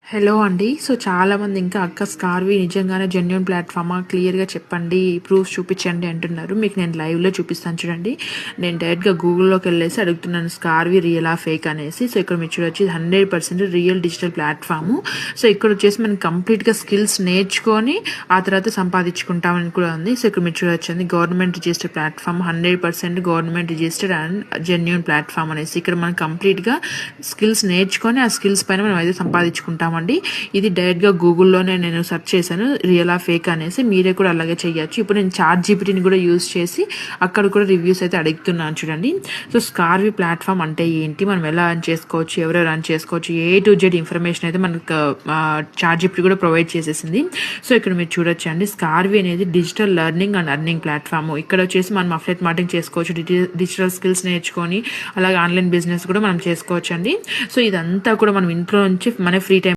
Hello అండి. So, చాలామంది ఇంకా అక్క స్కార్వి నిజంగానే జెన్యూన్ ప్లాట్‌ఫామా? క్లియర్‌గా చెప్పండి. ప్రూఫ్స్ చూపిచ్చండి అంటున్నారు. మీకు నేను లైవ్‌లో చూపిస్తాను చూడండి. నేను డైరెక్ట్‌గా గూగుల్‌లోకెళ్ళేసి అడుగుతున్నాను స్కార్వి రియలా? ఫేక్ అనేసి. సో, ఇక్కడ మీరు చూడొచ్చు ఇది 100% రియల్ డిజిటల్ ప్లాట్‌ఫాము. సో, ఇక్కడొచ్చేసి మనం కంప్లీట్‌గా స్కిల్స్ నేర్చుకొని ఆ తర్వాత సంపాదించుకుంటామని కూడా ఉంది. సో, ఇక్కడ మీరు చూడొచ్చండి government registered platform 100% government registered and genuine platform అనేసి. ఇక్కడ మనం కంప్లీట్‌గా స్కిల్స్ నేర్చుకొని ఆ స్కిల్స్ పైన మనం అయితే సంపాదించుకుంటాం. ఇది డైరెక్ట్గా గూగుల్లోనే నేను సెర్చ్ చేశాను రియలా ఫేక్ అనేసి. మీరే కూడా అలాగే చేయొచ్చు. ఇప్పుడు నేను చాట్ జీపీటీని కూడా యూజ్ చేసి అక్కడ కూడా రివ్యూస్ అయితే అడుగుతున్నాను చూడండి. సో స్కార్వి ప్లాట్ఫామ్ అంటే ఏంటి, మనం ఎలా రన్ చేసుకోవచ్చు, ఎవరు రన్ చేసుకోవచ్చు, A to Z ఇన్ఫర్మేషన్ అయితే మనకు చాట్ జీపీటీ కూడా ప్రొవైడ్ చేసేసింది. సో ఇక్కడ మీరు చూడొచ్చు అండి, స్కార్వి అనేది digital learning and earning platform. ఇక్కడ వచ్చేసి మనం అఫ్లెట్ మార్కెటింగ్ చేసుకోవచ్చు, డిజిటల్ స్కిల్స్ నేర్చుకొని అలాగే ఆన్లైన్ బిజినెస్ కూడా మనం చేసుకోవచ్చు అండి. సో ఇదంతా కూడా మనం ఇంట్లో నుంచి మన ఫ్రీ టైం